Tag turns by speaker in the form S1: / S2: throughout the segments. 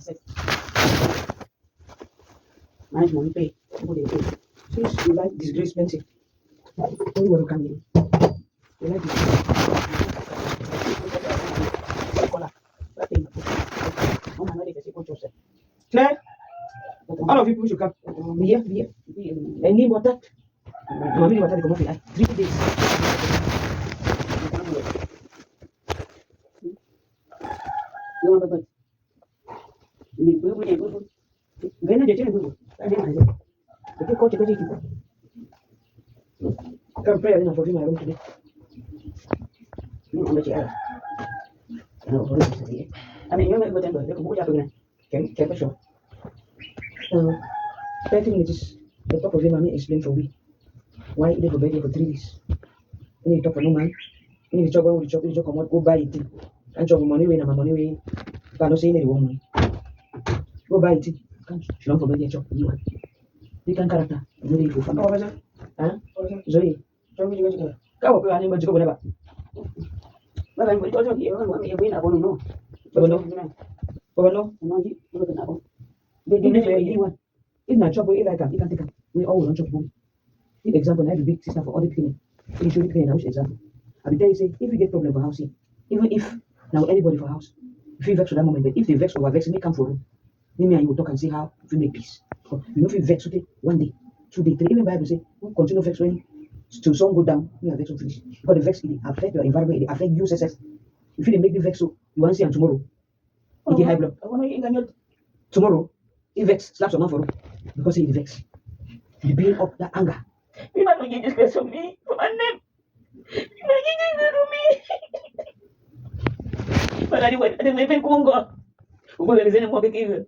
S1: said, manage money, pay. People they pay. Since you like disgrace plenty, everybody come here. You like disgrace. Claire, all of you people should come. Be here. I need water. I need water to come off here. 3 days. You want to go? Gana je tene gugu. Ade ma je. Ke ko che ko come pray in for my room today. No, no, I mean, you're not going to go to the can show. 30 minutes, the top of the money explain for me why they go bed for 3 days. You need to talk for no man. You need to chop one with the chop, come out, go buy it. And chop money away, and my money away. But no say any woman. Go buy it. She don't forget your chop. You can character. You know, you go. Huh? Zoe. Come up, I'm going to go whatever. But I'm going to tell you, I'm going to know. They give for anyone. If not trouble, if I can, you can take them. We all don't chop money. Give example, I have a big sister for other people. You should pay in house example. I will tell you, say, if you get problem for housing, even if now anybody for house, if you vex for that moment, but if they vex over vex, they come for room. Maybe I will talk and see how we make peace. You know, if you vex today, 1 day, 2 days, 3, even Bible say, continue vex when till sun go down, you are vex to finish. Because the vex it affect your environment, it affect you success. If you make the vex so you want to see them tomorrow. You get high blood. Tomorrow, if vex slap someone for room because he vex. You build up that anger. You might not get this place from me, from my name. You might get this from me. But anyway, I didn't even go. There is any more big evil.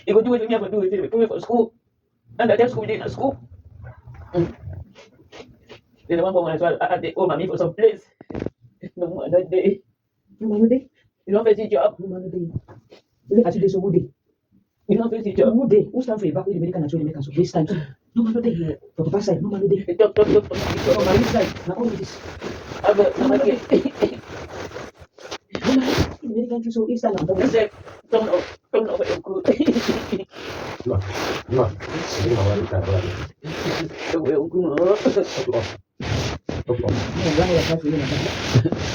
S1: You go do it, you never do it. You come for school. And I tell school, you did school. Then the one woman as well, I had the old mommy for some place. No more that day. No more day? You don't face your job. No more day. You look at you, so good day. You don't face your job. Good day. Who stand for your back with the medical and make us waste time? No more day here. For the past side, no more day. Talk. No more this side. Now all this. No more day. In the medical country, so inside on the don't know what you're good. No.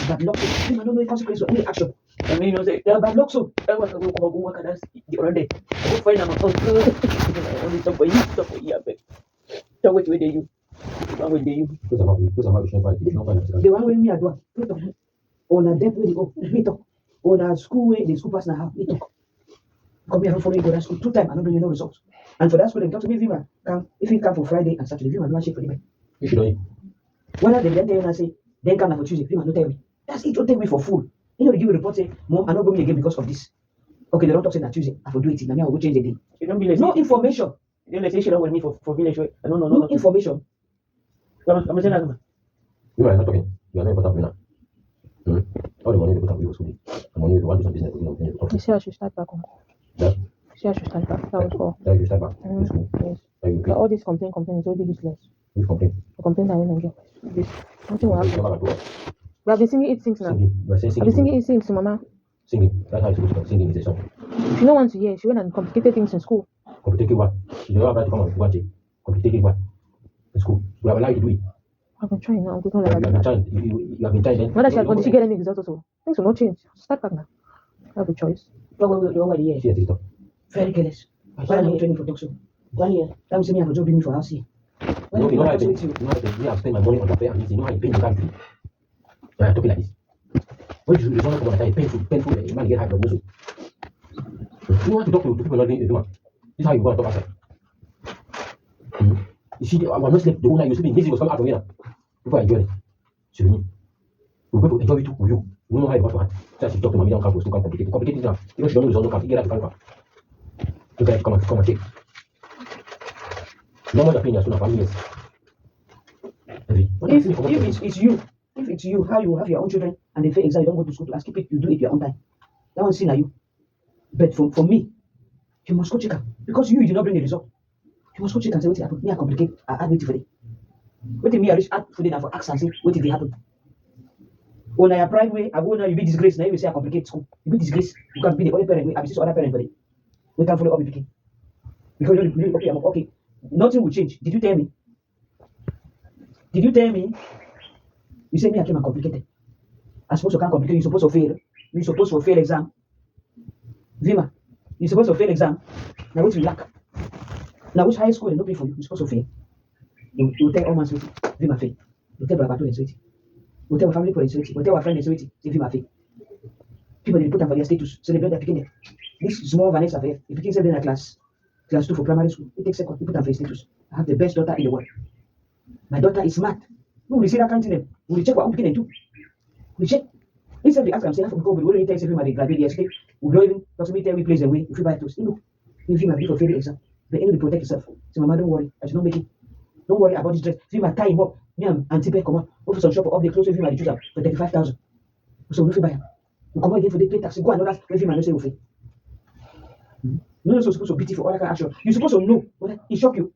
S1: Bad luck. I don't know the consequence of any action. I mean, you say, bad luck, so I want to go work at us the other day. I will find out my uncle. Only stop for you, Talk with you. One with you. The one with me, I do. On a debt, we go. We talk. On a school way, the school person have. We talk. Come here and follow you go to school 2 times and don't bring you no results. And for that school, they talk to me, Vima. If you come for Friday and Saturday, Vima, don't shake for the man. You should know. When I then tell you and I say, then come for Tuesday, Vima, don't tell me. That's it, don't take me for fool. You know, they give you a report, say, Mom, I'm not going again because of this. Okay, they don't talk say that Tuesday. I will do it. Now I will go change the day. You don't be like no information. You don't say she don't want me for village way. No information. I'm saying that. You are not talking. You are not important now. All the money they put up with school. The money they want to do some business.
S2: You see, I should start back on.
S1: Yeah.
S2: You see, I should start back. That was all.
S1: Yeah, you start back.
S2: Yes. But all this complaint is all useless.
S1: Which complaint?
S2: The complaint I didn't get. This nothing will happen. We have been singing 8 things now. I've been singing 8 things, Mama.
S1: Singing. That's how it's supposed to be. Singing is a song.
S2: If you don't want to hear, she went and complicated things in school.
S1: Complicated what? You don't have to come on watch it. Complicated what? In school. We have allowed you to do it.
S2: I've been trying now.
S1: You have been trying. You have been trying then.
S2: Not that did she get any results also? Things will not change. Start back now. I have a choice.
S1: Very careless. Why am I training for talk show? 1 year. That will say me I have to bring me for house here. You know how I have spent my money on the fair and you know how I pay the country. I am talking like this. When you resolve for one painful, a man get high blood pressure. You want to talk to people not doing it, this is how you go and talk outside. You see, I was not sleep the whole night. You sleeping. This was coming out of here. Before I enjoy it. So you we're going to enjoy it too with you. You know how you want to act. Just to talk to mommy on campus to come complicated. Complicated now. You know she don't know resolve no camp. You get that to camp. You guys come and take. No more opinion soon for years. If it's you, how you have your own children and they fail exam, you don't go to school to ask, keep it, you do it your own time. That one's sin are you. But for me, you must go check out. Because you did not bring the result. You must go check and say, what happened? Me, I complicate, I add wait for it. What if me, I reach out for it and for ask and say, what did they happen? When I pride way, I go now, you be disgraced. Now you will say, I complicate school. You be disgraced. You can be the only parent, I be this other parent for it. We can follow up with picking. Because okay, okay, nothing will change. Did you tell me? Did you tell me? You say me I came and complicated. I'm supposed to come complicate. You're supposed to fail. You're supposed to fail exam. Vima, you're supposed to fail exam. Now what you lack? Now which high school they no pay for you? You're supposed to fail. You tell all man's waiting. Vima fail. You tell Bragato is waiting. You tell our family for is waiting. You tell our friend is waiting. Say Vima fail. People they put them for their status. Celebrate their picking there. This small Vanessa affair. If you can say in class 2 for primary school, it takes second. You put them for status. I have the best daughter in the world. My daughter is smart. No, we see that can't them. We check what I'm picking too. We check. Instead we ask them, say, how come we only tell Vima they graduate yesterday. We don't even talk to me tell we place away. If you buy those, you know, if Vima for failure exam. But you know, protect yourself. So mama, don't worry. I should not make it. Don't worry about this dress. Vima tie him up. Me and Auntie Beck come on. Go for some shop up the clothes with Vima they choose up for 35,000. So we buy him. We come again for the pay tax. Go and know that Vima no say we free. You're not supposed to beat it for all that kind of action. You're supposed to know. It shock you.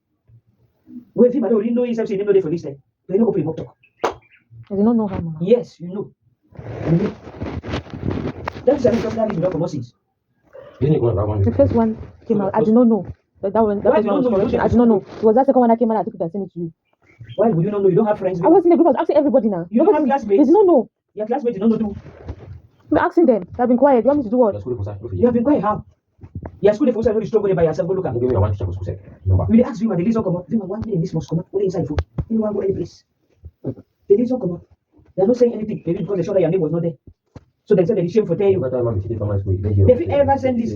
S1: When Vima don't really know himself, say, they know they for this time. They don't open him up talk.
S2: I did not know her, mama.
S1: Yes, you know. You know. That's why that is not for since.
S2: The first one came out. I did not know. That one was correction. I did not know. It was that second one that came out. I took it and sent it to you.
S1: Why would you not know? You don't have friends.
S2: I was in the group. I was asking everybody now.
S1: You don't have classmates.
S2: They did not know.
S1: Your classmates don't know too.
S2: I'm asking them. They've been quiet. You want me to do what?
S1: You have been quiet. How? Your school for you struggle by yourself. Go look at. We ask Vima, the list come out. Vima, 1 million this must come out. What inside for? You want to go any place? The list come out. They are not saying anything. Maybe because they saw that your name was not there. So they said they shame for tell you. If you ever send this.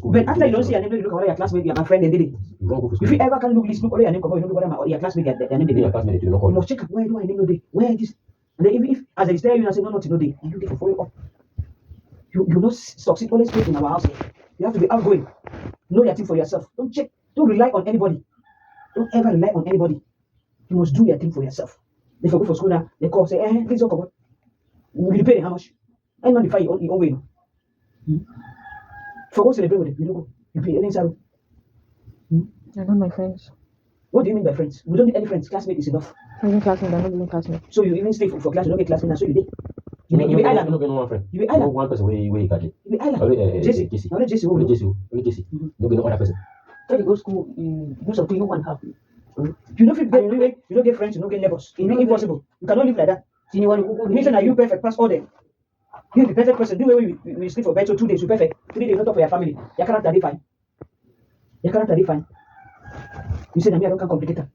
S1: But after you don't see your name, you look at your classmate, your friend, and did it. If you ever can look list, look all your name come out, you know what your classmate, their name. You must check where do I name no day? Where it is? And then if as I tell you and say no, not no day, and you get to follow up. You not succeed always straight in our house. You have to be outgoing. Know your thing for yourself. Don't check. Don't rely on anybody. Don't ever rely on anybody. You must do your thing for yourself. If you go for school now, they call say, this is come on. Will you pay how much? I not defy your own way. For go celebrate with it, you don't go. You pay any salary.
S2: They're not my friends.
S1: What do you mean by friends? We don't need any friends. Classmate is enough.
S2: I'm in classmate. I'm not even classmate.
S1: So you even stay for class, you don't get classmate, so you did. You be island.
S3: No, no friend.
S1: You be island.
S3: One person where you catch it.
S1: You be island.
S3: Jesse.
S1: Only Jesse. Only
S3: Jesse. No, no other person.
S1: Tell you go school, you do something you want to have. You don't get you don't get friends, you don't get neighbors. It's impossible. You cannot live like that. You mean that you perfect pass all them. You're the perfect person. Do way we sleep for bed so 2 days, you perfect. 3 days not talk for your family. Your character they fine. Your character they fine. You say that me I don't can complicate her.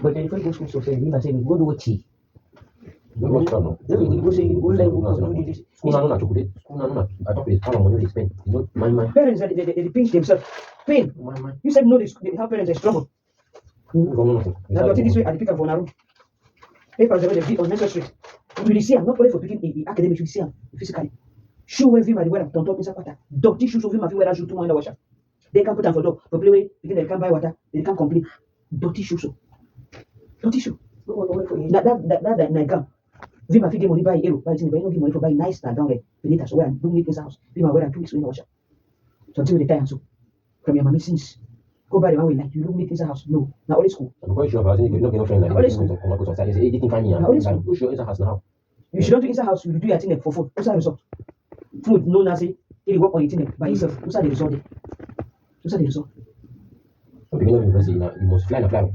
S1: But then if you go school so say you say go do what she.
S3: No, no.
S1: Go say go like go do this.
S3: School no chocolate. School no. I talk with how long money they spend. You know, my
S1: parents they pinch themselves. Pain. You said no, they help parents they struggle. Now this way I pick up on our room. Papers they be unnecessary. You will see I'm not only for picking in academics, you see I'm physically. Shoe where Vima the wear don't talk inside water. Dirty shoes of Vima wear shoe 2 in the washer. They can put them for door. For play way, because they can't buy water, they can't complete. Dirty shoes. Dirty shoe. That night come. Vima fit give money buy hero, buy thing, but no give money for buy nice stand down there. Benita so wear and bring it inside house. Vima wear and 2 weeks in the washer. So until the time so from your mommy since go buy the one we like you look neat inside house. No, now only school.
S3: I'm quite sure I think you're not friend like
S1: this. You should not do inside house, you do your thing for food. What's the result? Food, no nazi, you work on your thing by yourself. What's the result? What's the result?
S3: Beginning of university, you must fly and fly.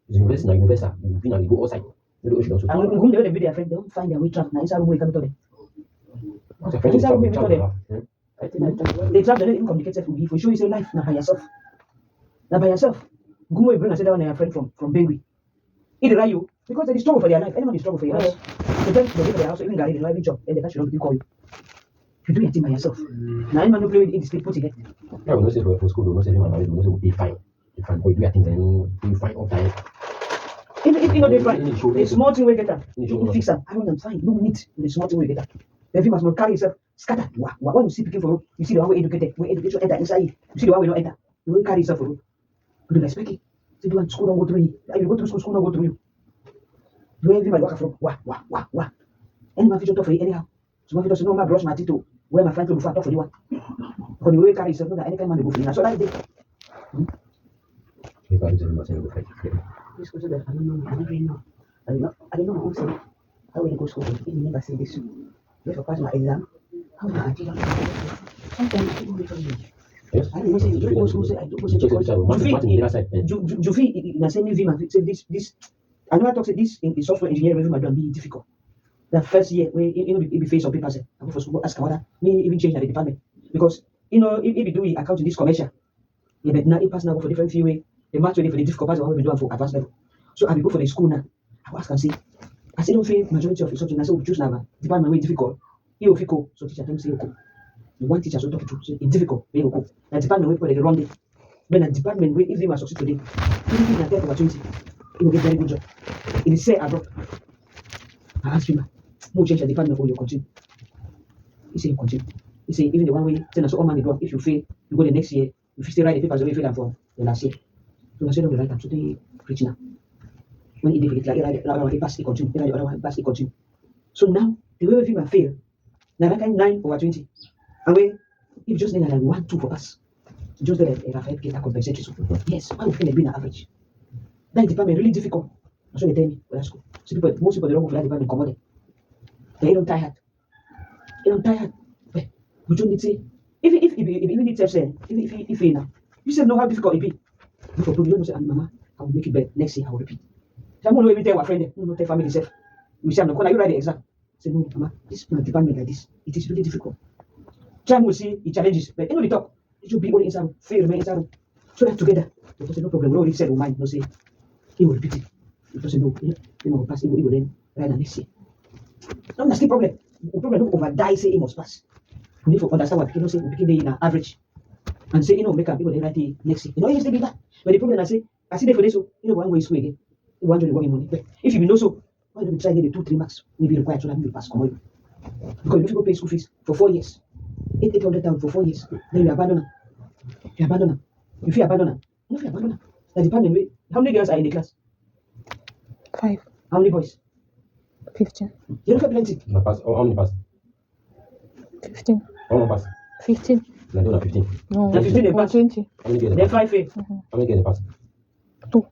S3: It's university, now university, you go outside. You do also.
S1: And whom they will be their friend, they don't find their way trapped. Now inside room we come to them. Inside room we come to them. They trap, they don't even communicate with you. If we show you say life, now by yourself. Now by yourself. Gumo bring and say that one your friend from Bengui. Either you because they struggle for their life. Anyone is struggle for your house. The time they for their house, even Gary, they don't have a job. And they should not call you. You do your thing by yourself. Now anyone who play with it, this put it.
S3: Yeah, we don't say for school, we don't say you married, we don't say they fine. They fine, but you do your things and you fine all time.
S1: If you know they fine, a small thing we get that. You fix that. I don't know, fine. No need. The small thing we get that. The film must carry yourself. Scatter. When you see people for road, you see the one we educated, where education enter inside you. You see the one we don't enter. You will carry yourself for road. You don't expect it. So do school don't go through you. You go through school don't go through you. Do everybody walk from wah. Any man future talk for you anyhow. So when you don't know my brush my teeth to where my friend to before talk for you one. Because the way you carry yourself, know that any kind of man they go for you. So that's it.
S3: This was that I don't know. I don't really know. I don't know my own self. How will you go to school? You never say this.
S1: if I pass my exam, how am I? Sometimes people wait for me.
S3: Yes.
S1: I don't know, say, you don't go school, say, I don't go
S3: You
S1: school
S3: check the
S1: because
S3: picture.
S1: you
S3: Math
S1: feel,
S3: side.
S1: you feel, na send me vim and say this. I know I talk say this in software engineering vim and be difficult. The first year, when you know, if you face some papers, I go for school, ask whether me even change the department because you know if you do it account to this commercial, yeah, but now it pass now go for different fee way. The match ready for the difficult parts, I want to do for advanced level. So I will go for the school now. I will ask and say, I say don't feel majority of the subject. I say we choose now department way difficult. You will go. So teacher tell me say okay. One teacher so talk to say it's difficult. They will go. Now department way put the wrong day. But the department way if they must succeed today, if they get opportunity, you will get very good job. It is say abroad. I ask him, who change the department or you continue? He say you continue. He say even the one way say so all man they do. If you fail, you go the next year. If you still write the papers the way you fail them from the last year. So I said don't write them. So they preach now. When he did it, like the other one, he pass, he continue. The other one, pass, he continue. So now, the way we feel fail, now that kind 9/20. And we, if you just need like 1, 2 for us, just get a Rafael get a compensatory. So, yes, I will feel like being an average. That department really difficult. That's what they tell me for that school. So people, most people, they don't go for that department, come on. They don't tired. They don't tired. But we don't need to say, if you need self-say, if you now, you say know how difficult it be. You for you don't say, Mama, I will make it better. Next year, I will repeat. Someone will even tell our friend, no, tell family self. You say, I'm not going to write the exam. Say, no, Mama, this is my department like this. It is really difficult. Time will see the challenges, but you know the talk. It should be only inside, fail remain inside. So that together, because say no problem. We already said, oh, mind, no say, he will repeat it. Because say no, you know, pass, he will then write next year. No, that's the problem. The problem don't over die, say he must pass. We need to understand what people say, we begin the average. And say, you know, make a people write it next year. You know, you still be that. But the problem I say there for this, so you know, one way is again. You want to work money. But if you know so, why don't you try to get the 2-3 marks? Maybe required so that you pass common. Because if you go pay school fees for 4 years, 800,000 for 4 years, then you abandon them. You abandon them. If you abandon them, no, if you abandon them. The department way. How many girls are in the class?
S2: 5,
S1: How many boys?
S2: 15,
S1: You don't have plenty.
S3: No pass. How many pass?
S2: 15,
S3: How many pass?
S2: 15.
S3: No, don't have 15.
S2: No,
S1: The 15 they pass.
S2: 20.
S3: How many girls?
S1: Then 5 fail.
S3: How many girls pass?
S2: 2.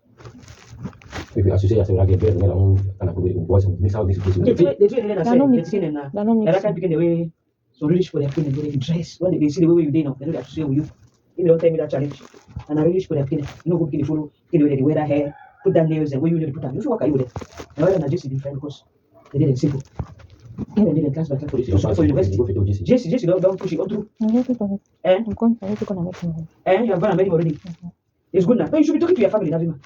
S3: If you associate yourself, like a girl, you know, kind of boys, mix out this
S1: They do it
S2: They're not mixing.
S1: and
S2: They're not
S1: they
S2: mixing.
S1: can't begin the way so rich for their opinion, they dress. When they see the way you did now, they know they associate with you. If you don't tell me that challenge, and I really for their opinion, you know, go begin to follow, get the way they wear their hair, put down nails, and where you need to put down. You feel what are you with it? And whether not just different because they did it simple. Even did it class by class for university.
S3: Go for JC.
S1: Jesse don't push it on through.
S2: I'm waiting for it.
S1: Eh?
S2: I'm going to make him.
S1: You have gone and made him already. It's good now. But you should be talking to your family, Navima.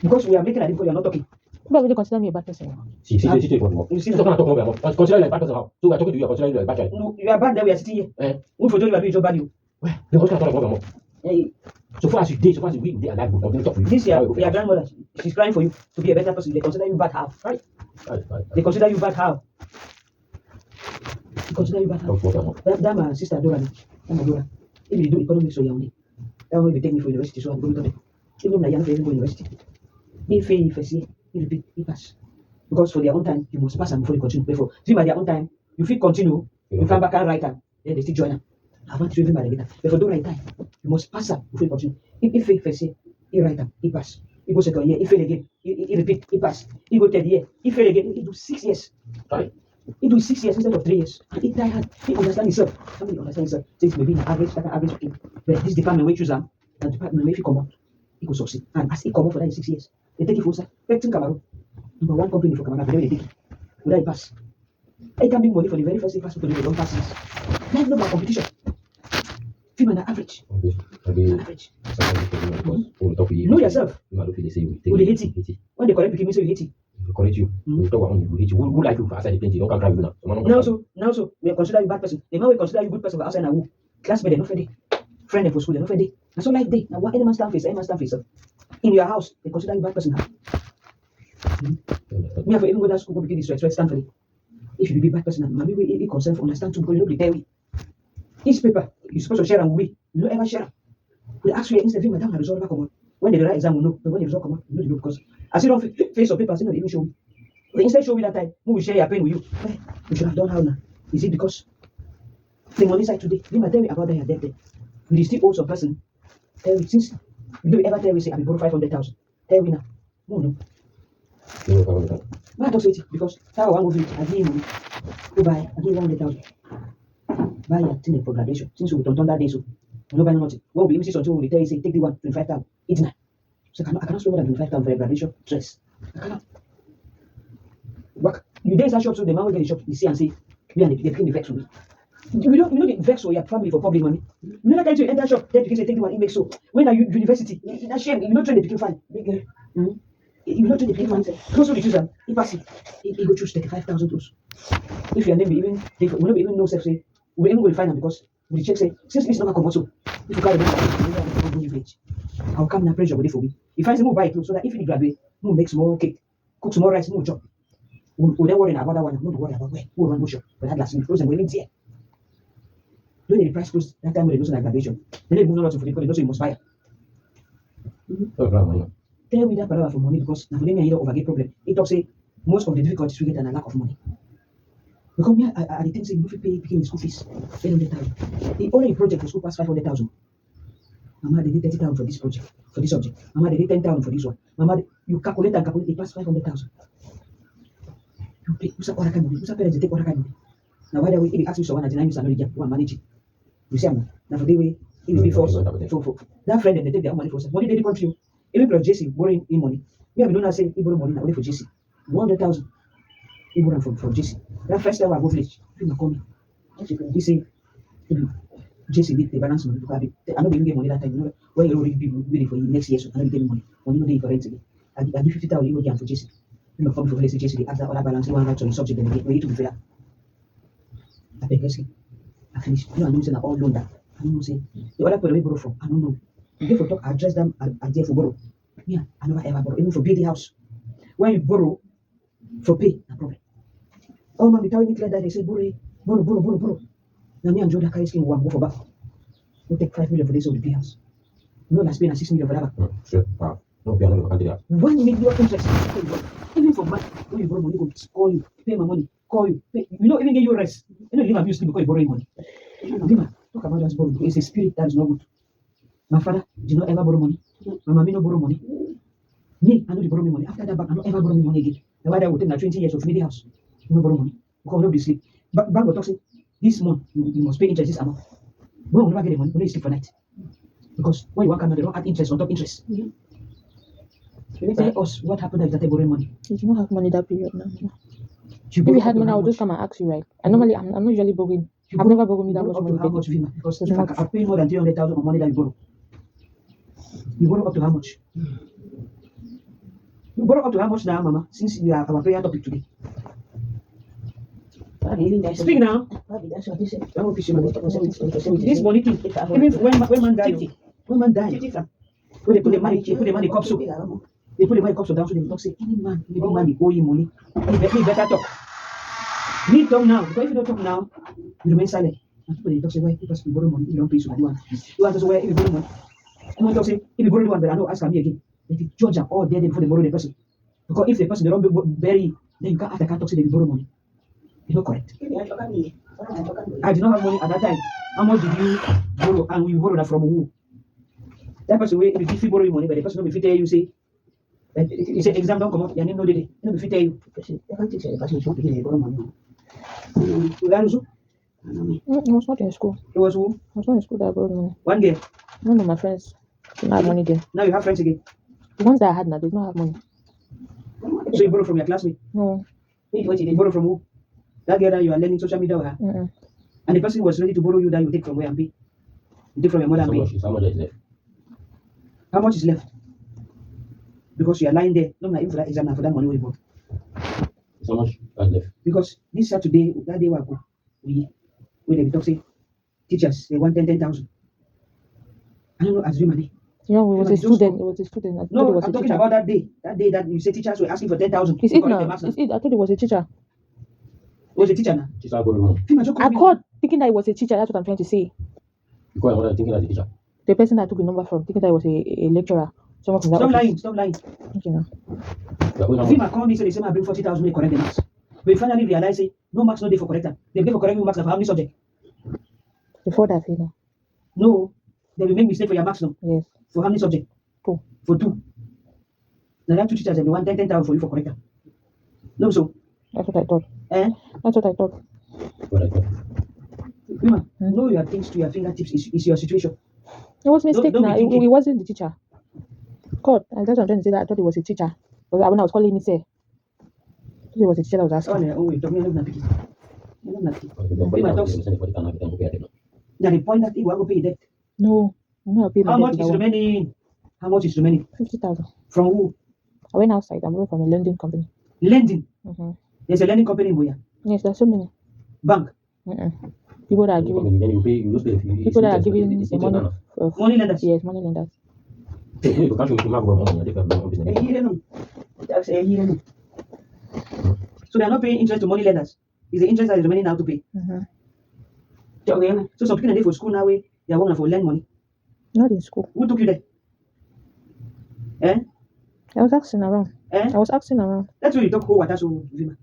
S1: Because we are making a deal because you are not talking.
S2: People really consider me a bad person.
S3: See, what more.
S1: You see,
S3: You're talking about consider you like bad person how? So we are talking to you, consider you like bad child.
S1: no, you are bad, then we are sitting here.
S3: Eh?
S1: Who for you are doing your bad you?
S3: Well, then what's going to talk about more?
S1: Hey,
S3: So far as you did, so far as we did alive, we'll continue to talk to you.
S1: this
S3: How
S1: your
S3: we go.
S1: grandmother, she's crying for you to be a better person. They consider you bad how? Right?
S3: Right.
S1: They consider you bad how? They consider you bad how? That my sister Dora, Dora. If you do economics so young, that one will take me for university, so I'm going to them. Even though I am going to university. If you see, you repeat, you pass. Because for their own time, you must pass them before you continue. Therefore, if by their own time, you feel continue, you come back and write them, then they still join them. I want to even by the later. Therefore, don't write time. You must pass them before you continue. If you first year, you write them, he pass. You go second year, he fail again, he repeat, he pass. You go third year, he fail again, he do 6 years.
S3: Right.
S1: He do 6 years instead of 3 years. And he die hard. He understand himself. Somebody understand himself. Since maybe an average, like an average okay. But this department we choose them, the department if he come out, he go succeed. And as he come out for that 6 years, they take it for sir. Take Cameroon. Number 1 company for Cameroon, they take it. Without he pass. He can bring money for the very first thing pass people they don't pass this. That's not about competition. Female are average.
S3: Maybe
S1: Average.
S3: we'll talk to you.
S1: Know yourself.
S3: You might feel the same.
S1: Who they hate it? When they correct people, say you hate it.
S3: We'll correct you. We'll talk about you hate you. Who like you for outside the plenty? Don't come drive you now.
S1: Now so, we consider you bad person. The man we consider you good person for outside now. Classmate, they not friendly. Friend for school, they not friendly. That's all like they. Now what any man stand face, any man stand face. In your house, they consider you bad person now. Me have even go to school, go begin this right, stand for it. If you be bad person, maybe we concern for understand too, because you know they tell me. This paper, you're supposed to share them with me. You don't ever share them. We ask you instead of madam, result back come on. When they write exam, we know. But when the result come on, you know the because as you don't face your papers, you know they even show me. But instead show me that time, we will share your pain with you. Hey, we should have done how now? Is it because the money side today? You might tell me about that your debt there. We still owe some person. Tell me since you don't ever tell me say I borrow 500,000. Tell me now. No.
S3: No.
S1: Why I don't say it? Because that one will be I give money. Go buy, I give 100,000. Buy your thing for graduation. Since we don't done that day, so we don't buy nothing. What will be missing until we tell you say take the one 25,000. It's not. So I cannot spend more than 25,000 for a graduation dress. I cannot. But you days that shop, so the man will get the shop, you see and say, we and they begin the vex with me. You know the vex for your family for public money. You know that kind of enter shop, then you can say take the one, it makes so. When are you university? In a shame, you not train the picking fine. You not train the picking fine. Close to the choose them. He pass it. He go choose 35,000 close. If your name be even, we don't even know self say, we even go find them because we check say, since this number come also, if you carry the I'll come and pressure body for me. If I say more buy clothes so that if you graduate, no make small cake, cook some more rice, no job. We don't worry about that one, no worry about where, who run go shop, but that last minute close and waiting there. Don't the price close that time when they do like graduation. Then they move a lot for the because you must buy. Tell me that paragraph for money because now for them you overget problem. It talks say most of the difficulties we get are a lack of money. Because me, I think say you fit pay picking school fees 800,000. The only project for school pass 500,000. Mama, they did 30,000 for this project, for this subject. Mama, they did 10,000 for this one. Mama, you calculate and calculate, it pass 500,000. You pay, who's what kind of money? Who's parents take what kind of money? Now, why do we if you ask me someone at the 9 years and not get one manage it? You see, now for the way it will be forced for that friend and they take their own money for us. Money they did country. Even plus JC borrowing in money. We have don't say he borrow money now only for JC. 100,000. He borrow from JC. That first time I go village, people call me. He say, JC did the balance money because I don't even get money that time. You know, when you already be waiting for you next year, so I don't get money. Money no day for rent again. I give 50,000 you go for JC. You know, come for village JC, they ask that other balance, you want to write on the subject, then they get ready to be fair. I beg you, I finish. You know, I'm saying all loan that. I don't know, say, the other people we borrow from, I don't know. You get for talk, I address them, I dare for borrow. Yeah, I never ever borrow, even for build the house. When you borrow for pay, no problem. Oh, man, without any clear that they say, borrow. Now, me and Joe, that carry skin, one go for back. We'll take 5 million for this old house. You know, that's paying 6 million for that back.
S3: Sure. No, we are not going to do that.
S1: When you make your interest, even for money, when you borrow money, go call you, pay my money, call you, pay. You don't even get your rest. You don't leave abuse because you're borrowing money. Talk about that borrow. It's a spirit that is not good. My father did not ever borrow money. My mommy no borrow money. Me, I know they borrow me money. After that, back, I don't ever borrow me money again. The why I will take na 20 years of made the house. You no borrow money. Because we no be sleep. Bank will talk say, this month you must pay interest this amount. When we never get the money, we no sleep for night. Because when you want come, they don't add interest on top interest. Tell us what happened if that borrowing money.
S2: You do not have money that period now.
S1: You
S2: If
S1: borrow
S2: you
S1: up
S2: had
S1: to
S2: money, I
S1: how
S2: would just
S1: much?
S2: come and ask you, right? I'm not usually borrowing.
S1: You
S2: I've
S1: borrow-
S2: never borrowed me that
S1: you
S2: much
S1: borrow
S2: money.
S1: up to how much, Vima? Because
S2: It's
S1: if
S2: not-
S1: I pay more than 300,000 on money that you borrow, you borrow up to how much? You borrow up to how much now, Mama? Since you are our prayer topic today. Speak now. I won't fish you, man. This money thing, even when man die, when they put the money cup so they put the money cup so down so they talk say any man they owe him money. He better talk. Me talk now because if you don't talk now, you remain silent. And people they talk say why because you borrow money you don't pay so I do one. You want to say why if you borrow money? You want to talk say if you borrow the one but I know ask me again. If you judge them all there before they borrow the person. Because if the person they don't bury, then you can't talk say they borrow money. It's not correct. I did not have money at that time. How much did you borrow? And you borrow that from who? That person will if you borrow your money, but the person will be fit tell you say, you say exam don't come out, your name no did. No be fit tell you.
S2: I was not in school.
S1: It was who?
S2: I was not in school that I borrowed money.
S1: One girl.
S2: None of my friends didn't have money then.
S1: Now you have friends again.
S2: The ones that I had now, they did not have money.
S1: So you borrow from your classmate.
S2: No.
S1: You borrow from who? That girl that you are learning social media with her.
S2: Mm-mm.
S1: And the person was ready to borrow you that you take from where and pay. You take from your mother and pay.
S3: How much is left?
S1: How much is left? Because you are lying there. No, not even for that exam, for that money we borrow.
S3: How much is left?
S1: Because this Saturday, that day we go, we they talk say teachers they want 10,000. I don't know as money.
S2: You know, it was
S1: Yeah,
S2: a
S1: just
S2: student.
S1: go.
S2: It was a student. I thought it
S1: No,
S2: was
S1: I'm
S2: a
S1: talking
S2: teacher.
S1: about that day. That day that you say teachers were asking for 10,000.
S2: It's it now. It's it. I thought it was a teacher.
S1: Was a teacher now?
S3: She's not borrowing money.
S1: Fima, just call
S2: I
S1: me.
S2: called thinking that it was a teacher. That's what I'm trying to say.
S3: You call your mother thinking as a teacher.
S2: The person that I took the number from, thinking that it was a lecturer. Someone from that
S1: Stop
S2: office.
S1: lying. Stop lying.
S2: Okay, now.
S3: You are going how much?
S1: Fima called me say they say I bring 40,000 to correct the marks. But we finally realize say no marks no day for correct them. They give for correcting marks for how many subject?
S2: Before that, you know.
S1: No, they will make mistake for your marks now.
S2: Yes.
S1: For how many subject?
S2: 2.
S1: For 2. Now that 2 teachers they want 10,000 for you for correct them. No, so
S2: That's what I thought.
S1: Eh?
S2: That's what I thought.
S3: What I thought.
S1: Women, know your things to your fingertips is your situation.
S2: It was a mistake
S1: Don't be
S2: now.
S1: thinking.
S2: It wasn't the teacher. God, and that's what I'm trying to say. That I thought it was a teacher. Because when I was calling it, say, it was a teacher that was
S1: Oh,
S2: asking.
S1: yeah, oh, wait, talking about it. You're not happy.
S3: Okay, but
S1: Pay my
S3: now,
S1: dogs.
S3: they send it for the time, every time, okay, I think.
S1: Now the point that you want to pay debt.
S2: No, I'm not paying my
S1: How
S2: debt
S1: much
S2: with
S1: is
S2: that one.
S1: remaining? How much is remaining?
S2: 50,000.
S1: From who?
S2: I went outside. I'm working from a lending company.
S1: Lending.
S2: Mm-hmm.
S1: There's a lending company in Boya.
S2: Yes, there's so many.
S1: Bank.
S2: People that are
S3: Then you come
S2: giving
S3: in, then you pay, you just pay.
S2: people that are giving
S3: it's
S2: the
S3: interest
S2: money.
S3: now.
S1: Money lenders.
S2: Yes, money lenders.
S3: Hey, you can't show me my money, I think I'm not business.
S1: A year no. That's a year no. So they are not paying interest to money lenders. It's the interest that is remaining now to pay.
S2: Mm-hmm.
S1: So some people are there for school now where they are working for lend money.
S2: Not in school.
S1: Who took you there? Eh?
S2: I was asking around.
S1: Eh?
S2: I was asking around.
S1: That's why you talk whole water so Vima.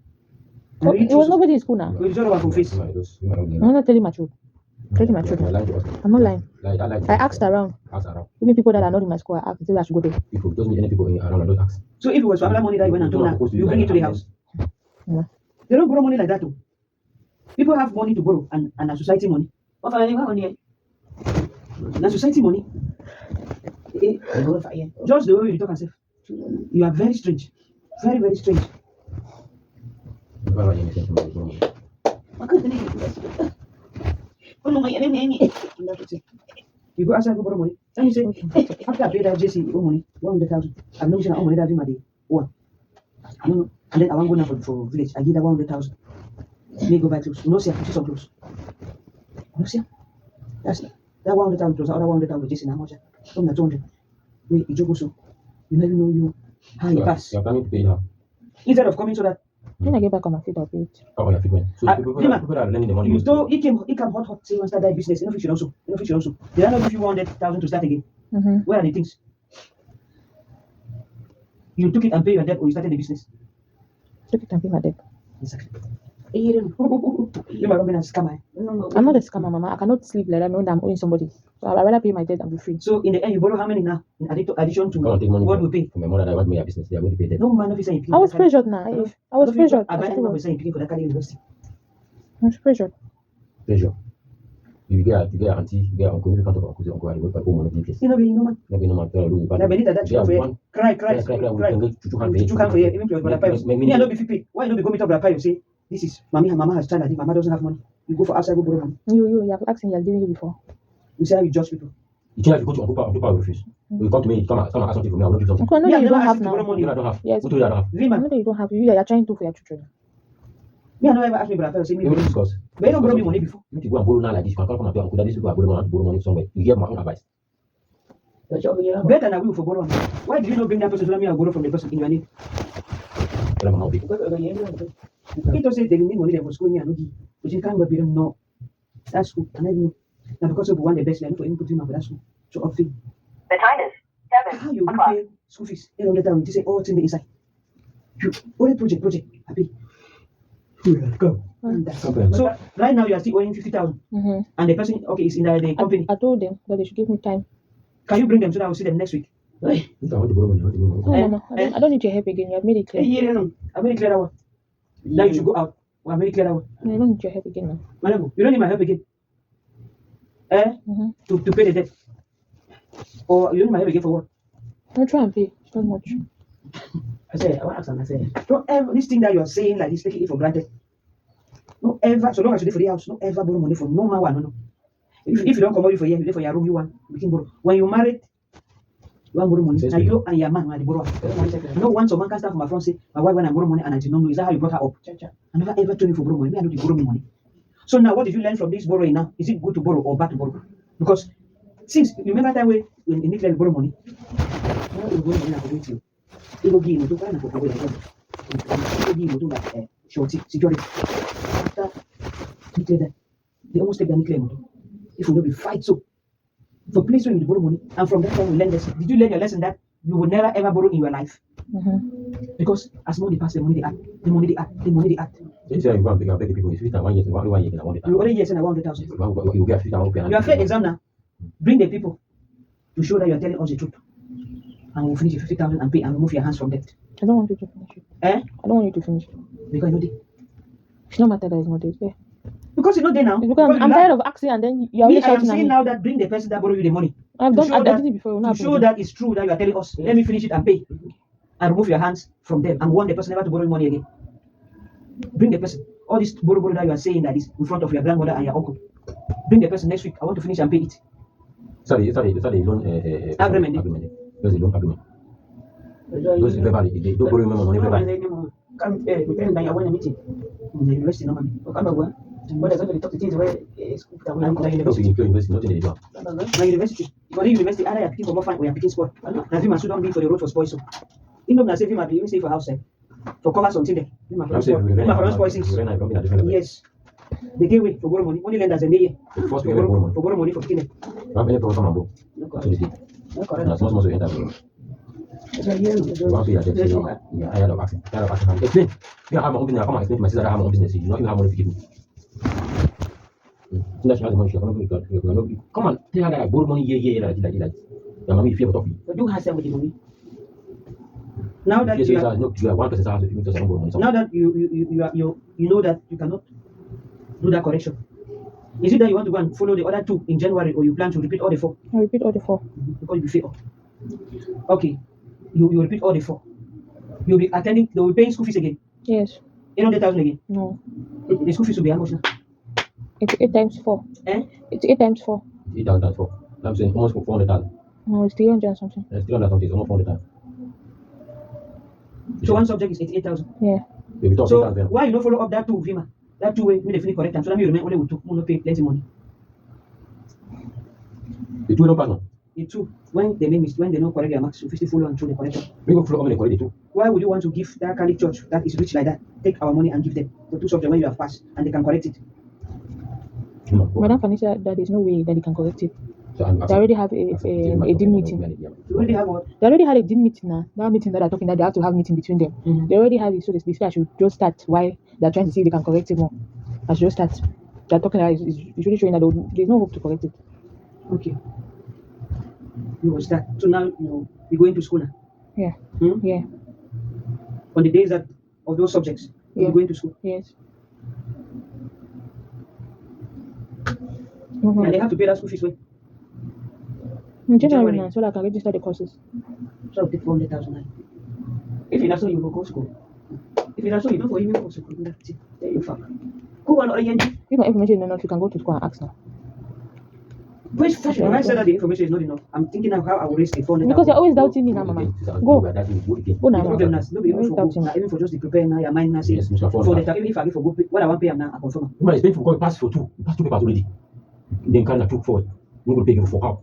S2: Oh, it was nobody in school now.
S1: We just over for face.
S2: I'm not telling my truth. Telling my truth. I'm not lying. I asked around. Even people that are not in my school, I asked if I should go there.
S3: People, doesn't mean any people around, I don't ask.
S1: So if it was family money that you went and told her, you bring it to the house.
S2: Yeah.
S1: They don't borrow money like that though. People have money to borrow and a society money. What for money? Na society money. Just the way you talk and say, you are very strange. Very, very strange. You go outside go borrow money. And you say, after I pay that JC money, 100,000. I'm not sure how money that my day. One. I don't know. And then I want to go now for village. I give that 100,000. May go buy clothes. No, see, I put some clothes. No, see, that's that 100,000 clothes. Other 100,000 JC now much. From the 200. Wait, you joke also. You never know you how you pass.
S3: You're planning to pay now.
S1: Instead of coming so that
S2: When I get back on my feet, I'll pay it.
S3: Oh, yeah, frequent. So people that are lending the money.
S1: you told he came hot say you want to start that business. You know fiction also. You know fiction also. Did I not give you 100,000 to start again?
S2: Mm-hmm.
S1: Where are the things? You took it and pay your debt or you started the business?
S2: Took it and pay my debt.
S1: Exactly. You might be a scammer.
S2: I'm not a scammer, Mama. I cannot sleep like that knowing that I'm owing somebody. So I'd rather pay my debt and be free.
S1: So in the end, you borrow how many now? In addition to
S3: Come and take money
S1: what we pay.
S3: from my mother that want me a business. They are going to pay them.
S1: No man, if you say
S2: I was pressured now. I was pressured.
S1: I
S2: I
S1: buy
S2: still
S1: anyone
S2: was.
S1: saying picking for that kind of university.
S2: I was pressured.
S3: Pressure. You get a auntie, you get uncle, you can't talk about uncle, you work for home on the place.
S1: You know, man.
S3: Maybe no man tell you, but
S1: Now, Benita, that you for cry.
S3: we can get to hand
S1: You can't for even for your brother Pius. Me, I know be fit. Why you no be go meet up brother Pius? Say this is mommy. Her mama has tried. I think mama doesn't have money. You go for outside, go borrow money.
S2: You have asked him, he has given you before.
S1: You say how you judge people.
S3: you can't go to uncle will refuse. You come to me, come and ask something from me, I will not give something.
S2: Uncle, I know
S1: Me,
S2: that
S1: I
S2: you
S1: never
S2: don't
S1: asked
S2: have
S1: you to borrow
S2: now.
S1: money.
S3: You don't have.
S2: Yes.
S3: Who told you I don't have?
S2: I
S1: Vima,
S2: know that you don't have. You are trying to for your children.
S1: me, I never ever asked me brother Pius. Say me,
S3: We will discuss.
S1: but you don't borrow me money before.
S3: You need to go and borrow now like this. You can come and tell uncle that this people are borrow money somewhere. You give my own advice.
S1: Better than we for borrow money. Why do you not bring that person to let me and borrow from the person in your name?
S3: Tell them how big.
S1: He just said they need money for school. Me, I know he. But you can't be them. No, that's school. And I know. Now because people want the best, I know for him put him up for that school. So up thing.
S4: The time is
S1: How you
S4: 7 o'clock.
S1: pay school fees? 800,000. You say all things inside. You only project. Happy. Go. And that's so right now you are still owing 50,000,
S2: Mm-hmm.
S1: and the person is in the company.
S2: I told them that they should give me time.
S1: Can you bring them so that I will see them next week?
S3: If I want to borrow money, I want to borrow money.
S2: No, Mama. I don't need your help again. You have made it clear.
S1: Yeah, no. I made it clear that one. Now you should go out. I made it clear that one.
S2: I don't need your help again now.
S1: Madam, you don't need my help again.
S2: Mm-hmm.
S1: To pay the debt. Or you don't need my help again for what?
S2: I'll try and pay. It's not much.
S1: I want to ask them. I say, don't ever this thing that you are saying like this, taking it for granted. No ever, so long as you live for the house, no ever borrow money from no man one. No. If you don't come out for here, you live for your room, you want, you can borrow. When you married, you want borrow money. Now you and your man are the borrower. You know, once a man can stand from my front say, my wife when I borrow money and I did not know, is that how you brought her up? I never ever told you for borrow money. Me, I know you borrow me money. So now, what did you learn from this borrowing now? Is it good to borrow or bad to borrow? Because since you remember that way when in Italy we borrow money, now you borrow money and forget you. You go give you like shorty security. After nuclear that they almost take the nuclear motor. If we don't be fight so for place where you borrow money, and from that time we learn lesson. Did you learn your lesson that you will never ever borrow in your life?
S2: Mm-hmm.
S1: Because as money pass, the money they add, the money they add.
S3: They say you go and beg people. It's 1 year, only 1 year, I want it.
S1: You already yes and I want 100,000.
S3: You get 50,000.
S1: You are fair exam now. Bring the people to show that you are telling us the truth. And we'll finish your 50,000 and pay and remove your hands from debt.
S2: I don't want you to finish it.
S1: Eh?
S2: I don't want you to finish it.
S1: Because you know they.
S2: It's no matter that it's not there.
S1: Because you know they now.
S2: It's because
S1: you
S2: I'm
S1: lie.
S2: tired of asking and then you're
S1: Me,
S2: always
S1: I am
S2: shouting at
S1: saying
S2: me.
S1: now that bring the person that borrow you the money.
S2: I've
S1: To show
S2: done
S1: that
S2: it before.
S1: to
S2: Not
S1: show that it's true that you are telling us. Let me finish it and pay, and remove your hands from them and warn the person never to borrow you money again. Bring the person. All this borrow that you are saying that is in front of your grandmother and your uncle. Bring the person next week. I want to finish and pay it.
S3: Sorry, loan
S1: Agreement.
S3: There's a loan agreement. Those verbally, they don't borrow money verbally.
S1: Come depend on your one meeting. In the university normally. Come over. What does everybody talk to things where school that we
S3: University, nothing they do.
S1: My university. You go to university, either you're picking for more fun or you're picking sport. Now, if you must don't be for the road for spoil so. You know, say if you might be even stay for outside. For cover something there. You must for spoil things. Yes. They give way for borrow money. Money lenders and they
S3: First,
S1: for borrow money for picking it.
S3: have any problem, bro?
S1: No correct. No correct.
S3: That's not so enter.
S1: That's why you
S3: One pay that yeah, tired of asking. Explain. You have my own business. I come and explain to my sister that I have my own business. You know, you have money to give me. That she has the money. You're not. Come on, tell her that I borrow money. Yeah, like. Your mommy fear for
S1: But do have with the money. Now that
S3: you are no, you are one person's house. If you just borrow money.
S1: Now that you know that you cannot do that correction. Is it that you want to go and follow the other 2 in January, or you plan to repeat all the 4?
S2: I repeat all the 4.
S1: Because you fail. Okay, you repeat all the 4. You'll be attending. They will be paying school fees again.
S2: Yes.
S1: 800,000 again.
S2: No.
S1: The school fees will be how much now?
S2: It's 8 times 4.
S1: Eh?
S2: It's 8 times 4.
S3: 8,000 times 4. I'm saying almost 400,000.
S2: No, it's 300 and something.
S3: 300 something. Almost 400,000.
S1: So one subject is 88,000.
S2: Yeah.
S1: So why you don't follow up that 2 Vima? That 2 way, when they finish correct time, so that you remain only with 2, not pay plenty money.
S3: The 2 don't pass now.
S1: The 2, when they don't correct their marks, you still follow and through the correction.
S3: We go follow how many correct the 2.
S1: Why would you want to give that Catholic church that is rich like that, take our money and give them for 2 subjects when you have passed and they can correct it?
S2: Madam Fanisha, that there's no way that they can correct it.
S3: So
S2: they already have a dean meeting.
S1: You already have what?
S2: They already had a dean meeting now. That meeting that they're talking that they have to have meeting between them.
S1: Mm-hmm.
S2: They already have it, so they say I should just start while they're trying to see if they can correct it more. I should just start. They're talking that it's really showing that there's no hope to correct it.
S1: Okay. You will start. So now you're going to school now?
S2: Yeah.
S1: Hmm?
S2: Yeah.
S1: On the days that of those subjects, you're going to school?
S2: Yes.
S1: And they have to pay that school fees when?
S2: In January now, so that I can register the courses.
S1: So I'll take 400,000. If you're not so, you will go to school. If you're not so, you don't go even go to school. That's it. There you fuck. Who are not again?
S2: If my information is not enough, you can go to school and ask now.
S1: Which fashion? When I said that the information is not enough, I'm thinking of how I will raise the 400,000.
S2: Because you're always doubting me now, Mama. Go. Go now, Mama.
S1: Even for just the prepare now, your mind now say,
S3: Yes,
S1: for the time, even if I give for go, what I want pay now, I confirm.
S3: Woman is paying for pass for 2. You pass 2 papers already. Then kind of took forward. You will pay you for how?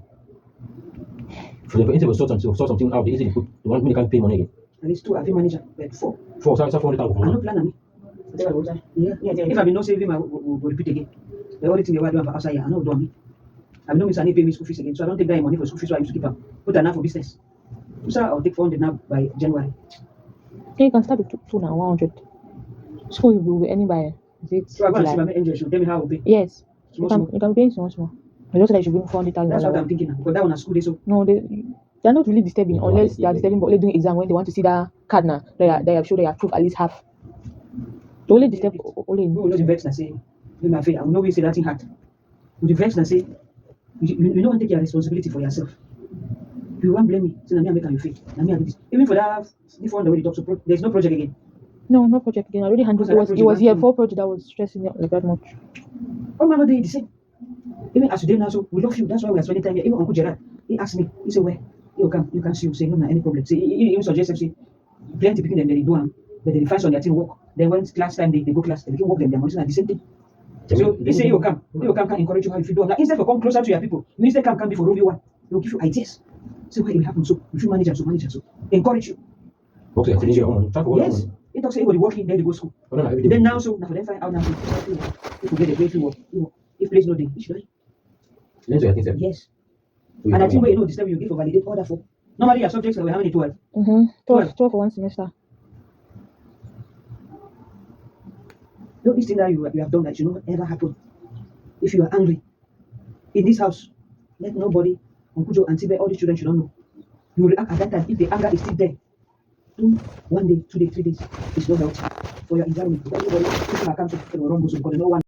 S3: For the instead of sort something out, they easily put the one when they can't pay money again.
S1: At least 2, I think manager, but 4.
S3: 400,000.
S1: I don't plan on me. Yeah. If I be no saving, I will repeat again. The only thing they were doing for outside here, I know do me. I know Miss Annie pay me school fees again, so I don't take that money for school fees. So I used to keep them. Put enough for business. So I'll take 400 now by January.
S2: Okay, you can start with 2 now, 100. School will be any by.
S1: So I'm going to see my angel. She'll tell me how I'll pay.
S2: Yes. You can pay small. I just like you should bring 400,000.
S1: That's what I'm thinking now. Because that one at school day, so
S2: no, they're not really disturbing unless they are disturbing but only doing exam when they want to see that card now. They have shown they have proof at least half. They only disturb only.
S1: No, the vex and say, in my face, I will not say that thing hard. The vex and say, you don't take your responsibility for yourself. You won't blame me. Say, I make you fail. I do this. Even for that, before the way you talk, so there's no project again.
S2: No project again. I already handled it. Was here 4 project that was stressing me out like that much.
S1: Oh, my day the same. Even as today now, so we love you. That's why we are spending time here. Even Uncle Gerard, he asked me, he said, where? You can see you say no, any problem. Say, he even suggested, say, plenty people them, they do them, but they find on their team work. Then when class time, they go class, they can work them, they're monitoring at the same thing. So he say, you can encourage you how you feel. Now, instead of come closer to your people, you instead can be for Ruby one. They'll give you ideas. So why it will happen so? If you manage and so, encourage you.
S3: Okay,
S1: yes. It talks everybody working, then they go school. Then now, so now for them find out now, if you get a great reward, if place no day, it should yes. And I think where you know this time you give for validate order for. Normally your subjects are how many 12?
S2: 12 for one semester.
S1: No, this thing that you have done that should not ever happen. If you are angry in this house, let nobody, Uncle Joe, Auntie Bear, all the children should not know. You will react at that time if the anger is still there. 1 day, 2 days, 3 days. It's not healthy. for your environment. Everybody put an account to the wrong because no one